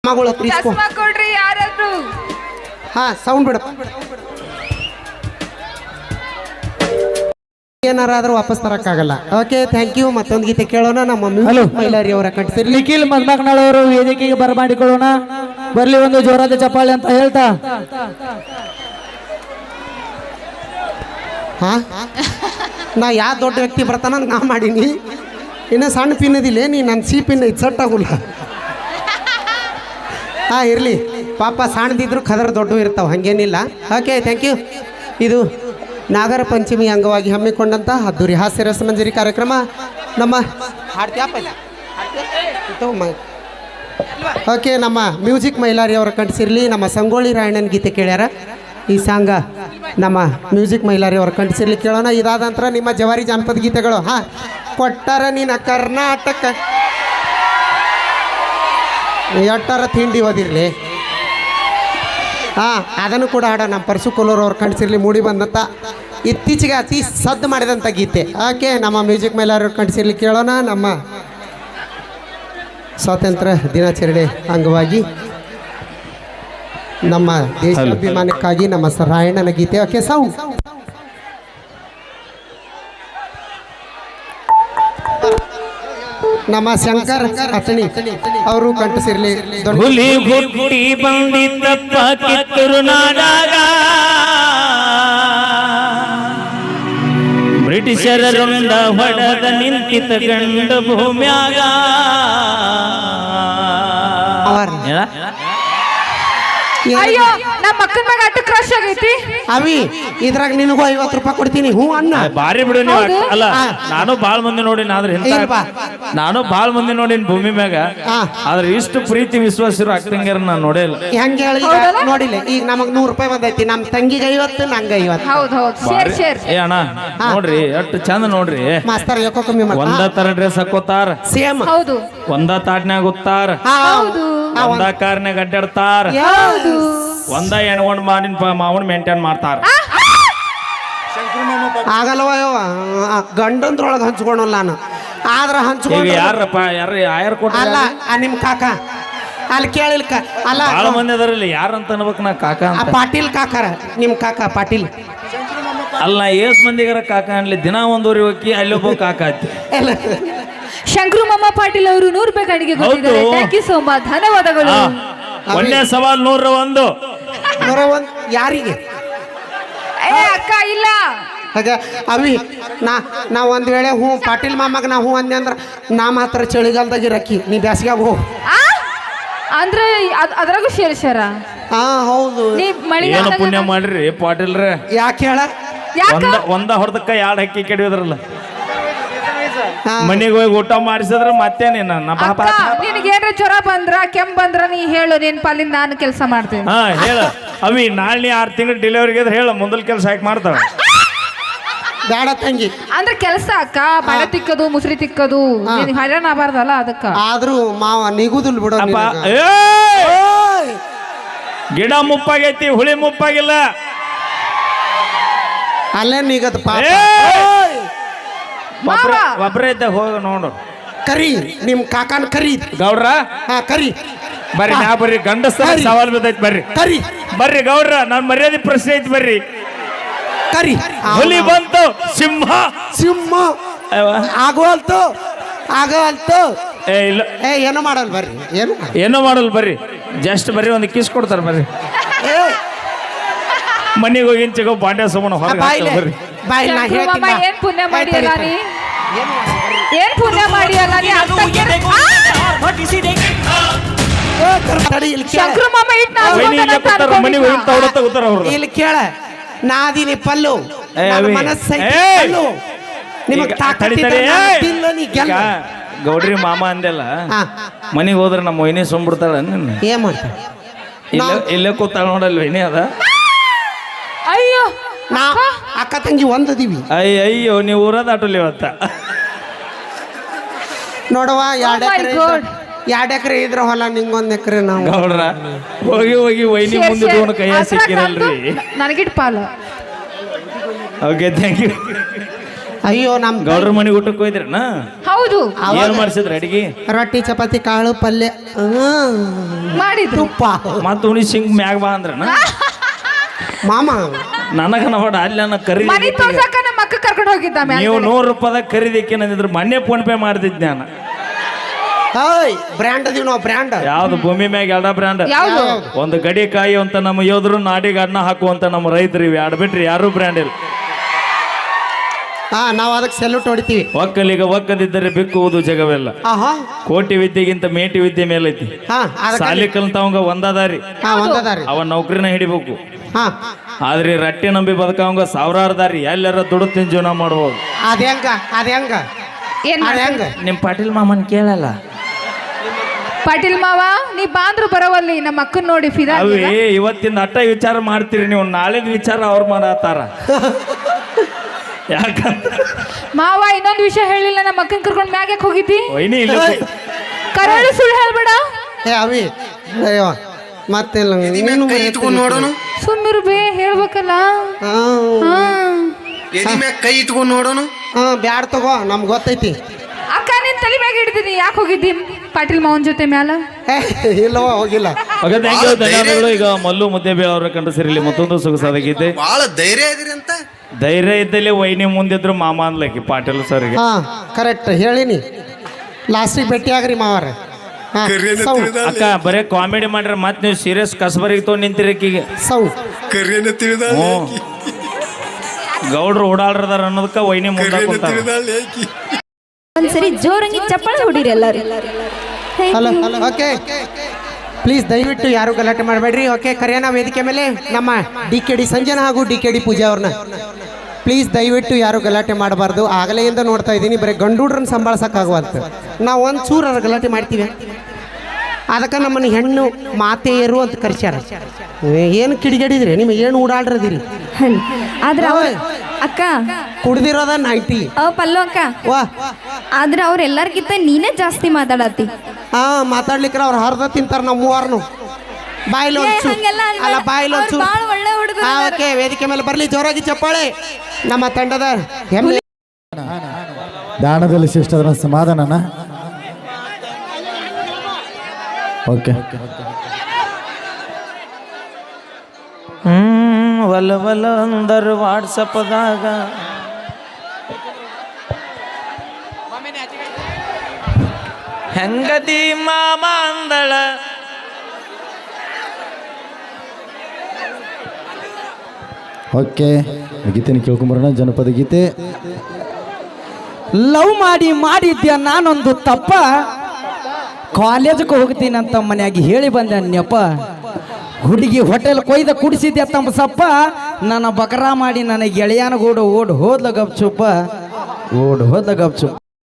ಮಗಳು ಪ್ರೀಸ್ಕೊ ಚಸ್ಮಾ ಕೊಡ್ರಿ ಯಾರಾದ್ರೂ. ಹಾ ಸೌಂಡ್ ಬಿಡ ಏನಾರಾದ್ರೂ ವಾಪಸ್ ತರಕ್ಕಾಗಲ್ಲ. Okay thank you. ಮತ್ತೊಂದು ಗೀತೆ ಕೇಳೋಣ. ನಮ್ಮ ಮೈಲಾರಿ ಅವರ ಕಂಠಸಿರ್ಲಿ. ನಿಖಿಲ್ ಮದ್ಮಕ್ನವರು ವೇದಿಕೆಗೆ ಬರಮಾಡಿಕೊಳ್ಳೋಣ. ಬರ್ಲಿ ಒಂದು ಜೋರಾದ ಚಪ್ಪಾಳೆ ಅಂತ ಹೇಳ್ತಾ ಹಾ ನಾ ಯಾವ ದೊಡ್ಡ ವ್ಯಕ್ತಿ ಬರ್ತಾನ ನಾ ಮಾಡೀನಿ. ಇನ್ನು ಸಣ್ಣ ಪಿನ್ನದಿಲ್ಲ ನೀ ನನ್ನ ಸಿ ಪಿನ್ ಇದು ಸೆಟ್ ಆಗುಲ್ಲ. ಹಾ ಇರಲಿ ಪಾಪ ಸಣ್ಣದಿದ್ರು ಖದರ್ ದೊಡ್ಡ ಇರ್ತಾವೆ ಹಾಗೇನಿಲ್ಲ. Okay thank you Nagara Panchami ಅಂಗವಾಗಿ ಹಮ್ಮಿಕೊಂಡಂಥ ಅದ್ದೂರಿ ಹಾಸ್ಯ ರಸಮಂಜರಿ ಕಾರ್ಯಕ್ರಮ. ನಮ್ಮ ಓಕೆ ನಮ್ಮ ಮ್ಯೂಸಿಕ್ ಮೈಲಾರಿ ಅವರ ಕಂಠಸಿರ್ಲಿ. ನಮ್ಮ ಸಂಗೊಳ್ಳಿ ರಾಯಣ್ಣನ ಗೀತೆ ಕೇಳ್ಯಾರ. ಈ ಸಾಂಗ ನಮ್ಮ ಮ್ಯೂಸಿಕ್ ಮೈಲಾರಿ ಅವರ ಕಂಠಸಿರ್ಲಿ ಕೇಳೋಣ. ಇದಾದ ನಂತರ ನಿಮ್ಮ ಜವಾರಿ ಜಾನಪದ ಗೀತೆಗಳು. ಹಾಂ ಕೊಟ್ಟಾರ ನಿನ್ನ ಕರ್ನಾಟಕ ಎಟ್ಟಾರ ತಿಂಡಿ ಓದಿರಲಿ. ಹಾಂ ಅದನ್ನು ಕೂಡ ಹಾಡ ನಮ್ಮ ಪರಸು ಕೊಲ್ಲೂರು ಅವ್ರ ಕಂಠಸಿರ್ಲಿ ಮೂಡಿ ಬಂದಂಥ ಇತ್ತೀಚೆಗೆ ಅತಿ ಸದ್ದು ಮಾಡಿದಂಥ ಗೀತೆ. ಓಕೆ ನಮ್ಮ ಮ್ಯೂಸಿಕ್ ಮೈಲಾರಿ ಅವ್ರ ಕಂಠಸಿರ್ಲಿ ಕೇಳೋಣ. ನಮ್ಮ ಸ್ವಾತಂತ್ರ್ಯ ದಿನಾಚರಣೆ ಅಂಗವಾಗಿ ನಮ್ಮ ದೇಶಾಭಿಮಾನಕ್ಕಾಗಿ ನಮ್ಮ ರಾಯಣ್ಣನ ಗೀತೆ. Okay sound. ನಮ್ಮ ಶಂಕರ್ ಅತಣಿ ಅವರು ಕಂಠಸಿರ್ಲಿ. ಹುಲಿ ಹುಟ್ಟಿ ಬಂದಿದ್ದಪ್ಪ ಕಿತ್ತೂರು ನಾಡಾಗ, ಬ್ರಿಟಿಷರ ರುಂಡ ಹೊಡೆದ ನಿಂತಿತ ಗಂಡ ಭೂಮ್ಯಾಗ. ಅಯ್ಯೋ ನಮ್ಮ ಮಕ್ಕಳ ಮ್ಯಾಗ ಅಟ್ಟು ಕ್ರಶ್ ಆಗೈತಿ. ಅವಿ ಇದ್ರಾಗ ನಿನಗೂ 50 ರೂಪಾಯಿ ಕೊಡ್ತೀನಿ. ಹ್ಞೂ ಅಣ್ಣ. ಬಾರಿ ಬಿಡು ನೀವು. ಅಲ್ಲ ನಾನು ಬಾಳ್ ಮಂದಿ ನೋಡಿನ ಆದ್ರೆ ನಾನು ಬಾಳ್ ಮಂದಿ ನೋಡಿನ ಭೂಮಿ ಮ್ಯಾಗ. ಆದ್ರೆ ಇಷ್ಟು ಪ್ರೀತಿ ವಿಶ್ವಾಸ ಇರೋ ಅಕ್ಕಂಗ್ಯಾರ ನಾನು ನೋಡೇ ಇಲ್ಲ. ಹೆಂಗ ಹೇಳಿ ನೋಡಿಲ್ಲ. ಈಗ ನಮಗ್ 100 ರೂಪಾಯಿ ಬಂದೈತಿ. ನಮ್ಮ ತಂಗಿಗೆ 50 ನಂಗೆ 50. ಹೌದು ಶೇರ್ ಶೇರ್. ಏ ಅಣ್ಣ ನೋಡ್ರಿ ಎಷ್ಟು ಚಂದ ನೋಡ್ರಿ. ಮಾಸ್ತರ್ ಯಾಕೋ ಕಮ್ಮಿ ಮಾಡಿ ಒಂದ ತರ ಡ್ರೆಸ್ ಹಾಕೋತಾರ. ಸೇಮ್. ಹೌದು. ಒಂದ ತಾಟ್ನ್ಯಾಗ ಗೊತ್ತಾರ. ಹೌದು. ಒಂದ ಕಾರ್ನ್ಯಾಗ ಅಡ್ಡಾಡ್ತಾರ. ಹೌದು. ಒಂದ ಎಣ್ಗೊಂಡ್ ಮಾಡಿನ ಮಾವನ್ ಮೇಂಟೈನ್ ಮಾಡ್ತಾರ. ಆಗಲ್ವ ಗಂಡಂದ್ರೊಳಗೆ ಹಂಚ್ಕೊಳಲ್ಲ ನಾನು. ಆದ್ರ ಈಗ ಹಂಚ್ಕೊಂಡು ಯಾರಪ್ಪ ಯಾರು ಕೊಟ್ಟ ಅಲ್ಲ ನಿಮ್ ಕಾಕ ಅಲ್ಲಿ ಕೇಳಿಲ್ಕ ಅಲ್ಲ ಬಾಳ ಮಂದಿ ಅದರಲ್ಲಿ ಯಾರಂತ ಅನ್ಬೇಕು ನಾ ಕಾಕ ಅಂತ. ಪಾಟೀಲ್ ಕಾಕಾರ ನಿಮ್ ಕಾಕ ಪಾಟೀಲ್ ಅಲ್ಲ ಏಸ್ ಮಂದಿಗಾರ ಕಾಕ ಅನ್ಲಿ. ದಿನ ಒಂದೂರಿ ಹೋಗಿ ಅಲ್ಲೊಬ್ಬ ಕಾಕ ಆಯ್ತು. ಶಂಕರು ಮಮ್ಮ ಪಾಟೀಲ್ ಅವರು 100 ರೂಪಾಯಿ ಕಡೆಗೆ ಕೊಟ್ಟಿದ್ದಾರೆ. Thank you so much. ಧನ್ಯವಾದಗಳು. ಒಂದೇ ಸವಾಲ್ 101. ಯಾರಿಗೆ ಏ ಅಕ್ಕ ಇಲ್ಲ ಹಾಗ ಅವಿ ನಾ ಒಂದ್ ವೇಳೆ ಹ್ಞೂ ಪಾಟೀಲ್ ಮಾಮಾಗ ನಾ ಹ್ಞೂ ಅಂದೆ ಅಂದ್ರೆ ನಾ ಮಾತ್ರ ಚಳಿಗಾಲದಾಗ ಇರಕ್ಕಿ ನೀ ಬ್ಯಾಸಿಗಾಗ ಹೋಗು. ಅಂದ್ರೆ ಅದ್ರಾಗೂ ಶೇರ. ಹಾ ಹೌದು. ನೀ ಏನು ಪುಣ್ಯ ಮಾಡ್ರಿ ಪಾಟೀಲ್ರೆ. ಯಾಕೆ ಹೇಳ ಒಂದ ಹೊರದಕ್ಕ 2 ಹಕ್ಕಿ ಕೆಡಿಯೋದ್ರಲ್ಲ. ಮನೆಗೆ ಹೋಗಿ ಊಟ ಮಾಡಿಸಿದ್ರ ಮತ್ತೇನೇನ ನಿನಗೆ ಏನ್ರ ಜ್ವರ ಬಂದ್ರ ಕೆಮ್ಮ ಬಂದ್ರ ನೀ ಹೇಳು. ನಿನ್ ಪಾಲಿನ ನಾನು ಕೆಲಸ ಮಾಡ್ತೀನಿ. ಹಾ ಹೇಳ ಅವಿ. ನಾಳೆ 6 ತಿಂಗಳು ಡೆಲಿವರಿಗೆ ಹೇಳ ಮುಂದಲ್ ಕೆಲಸ ಯಾಕೆ ಮಾಡ್ತಾವ. ಬೇಡ ತಂಗಿ ಅಂದ್ರೆ ಕೆಲಸ ಅಕ್ಕ. ಬಳೆ ತಿಕ್ಕದು ಮುಸ್ರಿ ತಿಕ್ಕದು ಹೈರಾಣ ಆಗಬಾರ್ದಲ್ಲ ಅದಕ್ಕ. ಆದ್ರೂ ಮಾವ ನಿಗುದಿಲ್ ಬಿಡೋ. ಗಿಡ ಮುಪ್ಪಾಗೈತಿ ಹುಳಿ ಮುಪ್ಪಾಗಿಲ್ಲ. ಅಲ್ಲೇ ನಿಗದ ಒಬ್ರೇ ಇದ್ದ ಹೋಗ ನೋಡು. ಕರಿ ನಿಮ್ ಕಾಕನ್ ಕರಿ ಗೌಡ್ರ. ಹಾ ಕರಿ ಬರ್ರಿ ನಾ ಬರ್ರಿ ಗಂಡಸ್ತ ಸವಾಲ್ ಬಿದ್ದೈತಿ. ಬರ್ರಿ ಕರಿ ಬರ್ರಿ ಗೌಡ್ರ. ನಾನ್ ಮರ್ಯಾದೆ ಪ್ರಶ್ನೆ ಐತಿ. ಬರ್ರಿ ಕರಿ. ಹುಲಿ ಬಂತು ಸಿಂಹ ಆಗೋಲ್ತು ಏ ಇಲ್ಲ ಏನು ಮಾಡಲ್ ಬರ್ರಿ. ಏನೋ ಮಾಡಲ್ ಬರ್ರಿ. ಜಸ್ಟ್ ಬರ್ರಿ ಒಂದು ಕಿಸ್ ಕೊಡ್ತಾರ. ಬರ್ರಿ ಮನೆಗೆ ಹೋಗಿ ಇಂಚಿಗೋ ಬಾಂಡೆ ಸುಮ್ಮನೆ ಹೊರಗೆ ಬರ್ರಿ. ಏನ್ ಪುಣ್ಯ ಮಾಡಿಯಲ್ಲ ನೀ. ಏನ್ ಪುಣ್ಯ ಮಾಡಿಯಲ್ಲ ನೀ. ಶಂಕರು ಮಾಮ ಇಲ್ಲಿ ಕೇಳ ನಾದಿನಿ ಪಲ್ಲು ಗೌಡ್ರಿ ಮಾಮ ಅಂದೆಲ್ಲ ಮನೆಗೆ ಹೋದ್ರೆ ನಮ್ಮ ವೈನಿ ಸುಮ್ಬಿಡ್ತಾಳ. ಏನ್ ಮಾಡ್ತಾಳ ಇಲ್ಲೇ ಕೂತಾಳ ನೋಡಲ್ ವೈನಿ ಅದ. ಅಯ್ಯೋ ನಾ ಅಕ್ಕ ತಂಗಿ ಒಂದದೀವಿ. ಅಯ್ಯೋ ನೀವು ಊರದ ಆಟೋಲಿ ಇವತ್ತ ನೋಡುವ 2 ಎಕರೆ ಇದ್ರ ಹೊಲ ನಿಂಗೊಂದ್ ಎಕರೆ. ನಾವು ಗೌಡ್ರ ಹೋಗಿ ವೈನಿ ಮುಂದೆ ಕೈಯ ಸಿಕ್ಕಿರಲ್ರಿ. ನನಗಿಟ್ ಪಾಲ. Okay thank you. ಅಯ್ಯೋ ನಮ್ ಗೌಡ್ರ ಮನೆಗೆ ಊಟಕ್ಕೆ ಹೋಯ್ದ್ರಣ್ಣ? ಹೌದು. ಏನು ಮಾಡಿಸಿದ್ರ ಅಡಿಗೆ? ರೊಟ್ಟಿ ಚಪಾತಿ ಕಾಳು ಪಲ್ಯ ಮಾಡಿದ್ರು ತುಪ್ಪ ಮತ್ತ ಉಣಿ ಸಿಂಗ್ ಮ್ಯಾಗ ಬಾ ಅಂದ್ರನ ಮಾಮ ನನಗ ನೋಡ ಅಲ್ಲಿ ನನ್ನ ಮನಿ ಖರೀದಿ ತೋರ್ಸಕ್ಕ ನಮ್ಮ ಅಕ್ಕ ಕರ್ಕೊಂಡು ಹೋಗಿದ್ದ ನೀವು 100 ರೂಪಾಯಿದಾಗ ಖರೀದಿಕ್ಕೆ ನಂದಿದ್ರು ಮೊನ್ನೆ ಫೋನ್ ಪೇ ಮಾಡ್ತಿದ್ದೆ ನಾನು ಹಾಯ್ ಬ್ರ್ಯಾಂಡ್ ಅದೀವಿ ನಾವು ಬ್ರ್ಯಾಂಡ್ ಯಾವ್ದು ಭೂಮಿ ಮ್ಯಾಗ ಎರಡ ಬ್ರ್ಯಾಂಡ್ ಯಾವ್ದು ಒಂದು ಗಡಿ ಕಾಯುವಂತ ನಮ್ಮ ಯೋಧರು ನಾಡಿಗೆ ಅನ್ನ ಹಾಕುವಂತ ನಮ್ಮ ರೈತರು ಇವೆ ಎರಡು ಬಿಟ್ರಿ ಯಾರು ಬ್ರ್ಯಾಂಡ್ ಇಲ್ಲ ಹಾ ನಾವು ಅದಕ್ಕೆ ಸೆಲ್ಯೂಟ್ ಹೊಡಿತೀವಿ ಒಕ್ಕಲಿಗ ಒಕ್ಕದಿದ್ದರೆ ಬಿಕ್ಕುವುದು ಜಗವೆಲ್ಲ ಆಹಾ ಕೋಟಿ ವಿದ್ಯೆಗಿಂತ ಮೇಟಿ ವಿದ್ಯೆ ಮೇಲೈತಿ ಹಾ ಸಾಲಿ ಕಲ್ತವಂಗ ಒಂದಾದಾರಿ ಹಾ ಒಂದದಾರಿ ಅವನ್ ನೌಕರಿನ ಹಿಡಿಬೇಕು ಹಾ ಆದ್ರೆ ಈ ರಟ್ಟಿ ನಂಬಿ ಬದುಕವಂಗ ಸಾವಿರಾರು ದಾರಿ ಎಲ್ಲಾರ ದುಡುತ್ತಿನ ಜೀವನ ಮಾಡ್ಬೋದು ಅದ ಹೆಂಗ ಏನ್ ಅದ ಹೆಂಗ ನಿಮ್ ಪಾಟೀಲ್ ಮಾಮನ್ ಕೇಳಲ್ಲ ಪಾಟೀಲ್ ಮಾವ ನೀ ಬಾಂದ್ರು ಬರವಲ್ಲಿ ನಮ್ಮ ಅಕ್ಕನ್ ನೋಡಿ ಫಿದಾ ಅವೇ ಇವತ್ತಿನ ಅಟ್ಟ ವಿಚಾರ ಮಾಡ್ತೀರಿ ನೀವು ನಾಳೆದ ವಿಚಾರ ಅವ್ರು ಮಾಡತ್ತಾರ ಯಾಕಂತ ಮಾವ ಇನ್ನೊಂದು ವಿಷಯ ಹೇಳಿಲ್ಲ ನಮ್ಮ ಅಕ್ಕನ್ ಕರ್ಕೊಂಡು ಮ್ಯಾಗ ಯಾಕೆ ಹೋಗಿದ್ದಿ ವೈನಿ ಇಲ್ಲ ಕರಾಳಿ ಸುಳ್ಳು ಹೇಳ್ಬೇಡ ಏ ಅವಿ ಅಯ್ಯೋ ಮತ್ತಿಲ್ಲ ನೀನು ನೋಡೋನು ಸುಮ್ಮಿರು ಬೇ ಹೇಳ್ಬೇಕಲ್ಲ ಹಾ ಎದಿ ಮ್ಯಾಗ ಕೈ ಇಟ್ಕೊಂಡು ನೋಡೋನು ಹಾ ಬ್ಯಾಡ್ ತಗೋ ನಮ್ಗೆ ಗೊತ್ತೈತಿ ಅಕ್ಕ ನಿನ್ ತಲೆ ಮ್ಯಾಗ ಹಿಡಿದಿನಿ ಯಾಕೆ ಹೋಗಿದ್ದಿ ಪಾಟೀಲ್ ಮಾವನ್ ಜೊತೆ ಮ್ಯಾಲ ಏ ಇಲ್ಲವ ಹೋಗಿಲ್ಲ ಧನ್ಯವಾದಗಳು ಈಗ ಮಲ್ಲು ಮುದ್ದೇಬೇಳ ಅವರ ಕಂಡು ಸೇರಿಲಿ ಮತ್ತೊಂದು ಸೊಗಸಾದ ಗೀತೆ ಬಹಳ ಧೈರ್ಯ ಇದೀರಿ ಅಂತ ಧೈರ್ಯ ಇದ್ದಲ್ಲಿ ವೈನಿ ಮುಂದಿದ್ರು ಮಾಮ ಅನ್ಲಕ್ಕಿ ಪಾಟೀಲ್ ಸರ್ಗೆ ಹಾ ಕರೆಕ್ಟ್ ಹೇಳಿನಿ ಲಾಸ್ಟಿಗೆ ಭೇಟಿ ಆಗ್ರಿ ಮಾವಾರ ಹಾ ಸೌ ಅಕ್ಕ ಬರೇ ಕಾಮಿಡಿ ಮಾಡ್ರೆ ಮತ್ ನೀವು ಸೀರಿಯಸ್ ಕಸಬರಿಗೆ ತೊಗೊಂಡು ನಿಂತಿರಕ್ಕೀಗ ಸೌ ಕರಿಯನ್ನ ತಿಳಿದ ಗೌಡ್ರು ಓಡಾಡ್ರದಾರ ಅನ್ನೋದಕ್ಕ ವೈನಿ ಮುಂದೆ ಕುಂತಾರ ಒಂದ್ಸರಿ ಜೋರಂಗಿ ಚಪ್ಪಾಳೆ ಹೊಡೀರಿ ಎಲ್ಲರೂ ಹಲೋ ಓಕೆ ಪ್ಲೀಸ್ ದಯವಿಟ್ಟು ಯಾರು ಗಲಾಟೆ ಮಾಡಬೇಡ್ರಿ ಓಕೆ ಕರೆಯೋಣ ವೇದಿಕೆ ಮೇಲೆ ನಮ್ಮ DKD ಸಂಜನಾ ಹಾಗೂ DKD ಪೂಜಾ ಅವ್ರನ್ನ ಪ್ಲೀಸ್ ದಯವಿಟ್ಟು ಯಾರು ಗಲಾಟೆ ಮಾಡಬಾರ್ದು ಆಗಲೆಯಿಂದ ನೋಡ್ತಾ ಇದ್ದೀನಿ ಬರೀ ಗಂಡೂಡ್ರನ್ನ ಸಂಭಾಳ್ಸಕ್ಕಾಗುವಂತ ನಾವು ಒಂದು ಚೂರ ಗಲಾಟೆ ಮಾಡ್ತೀವಿ ಅದಕ್ಕೆ ನಮ್ಮನ್ನು ಹೆಣ್ಣು ಮಾತೆಯರು ಅಂತ ಕರ್ಸ್ಯಾರ ಏನು ಕಿಡಿಗಡಿದ್ರಿ ನಿಮಗೆ ಏನು ಓಡಾಡ್ರದಿರಿ ಆದ್ರೆ ಅಕ್ಕ ಕುಡ್ದಿರೋದ 90 ಪಲ್ಲು ಅಕ್ಕ ವಾ ಆದ್ರೆ ಅವ್ರೆಲ್ಲರಿಗಿಂತ ನೀನೇ ಜಾಸ್ತಿ ಮಾತಾಡತ್ತಿ ಹಾ ಮಾತಾಡ್ಲಿಕ್ಕೆ ಅವ್ರು ಹರ್ದ ತಿಂತಾರ ನಾವು ಮೂವಾರ್ನು ಬಾಯಿಲ್ ಒಂಚು ಅಲ್ಲ ಬಾಯಿಲ್ ಒಂಚು ಒಳ್ಳೆ ಹುಡುಗ ಓಕೆ ವೇದಿಕೆ ಮೇಲೆ ಬರ್ಲಿ ಜೋರಾಗಿ ಚಪ್ಪಾಳೆ ನಮ್ಮ ತಂಡದ ಹೆಮ್ಮೆ ದಾನದಲ್ಲಿ ಶಿಷ್ಟರ ಸಮಾಧಾನನ ಓಕೆ ವಲ ಅಂದರ್ ವಾಟ್ಸಪ್ದಾಗ ಹೆಂಗದಿ ಮಾಮ ಅಂದಳ ಓಕೆ ಗೀತೆನ ಕೇಳ್ಕೊಂಬರೋಣ ಜನಪದ ಗೀತೆ ಲವ್ ಮಾಡಿದ್ಯ ನಾನೊಂದು ತಪ್ಪ ಕಾಲೇಜ್ಗೆ ಹೋಗ್ತೀನಂತ ಮನ್ಯಾಗ ಹೇಳಿ ಬಂದೆ ನೆಪ ಹುಡುಗಿ ಹೋಟೆಲ್ ಕೊಯ್ದ ಕುಡಿಸಿದ್ಯ ತಮ್ಮ ಸಪ್ಪ ನನ್ನ ಬಕರಾ ಮಾಡಿ ನನ್ನ ಗೆಳೆಯನ ಗೂಡು ಓಡ್ ಹೋದ್ಲ ಗಪ್ಚುಪ್ಪ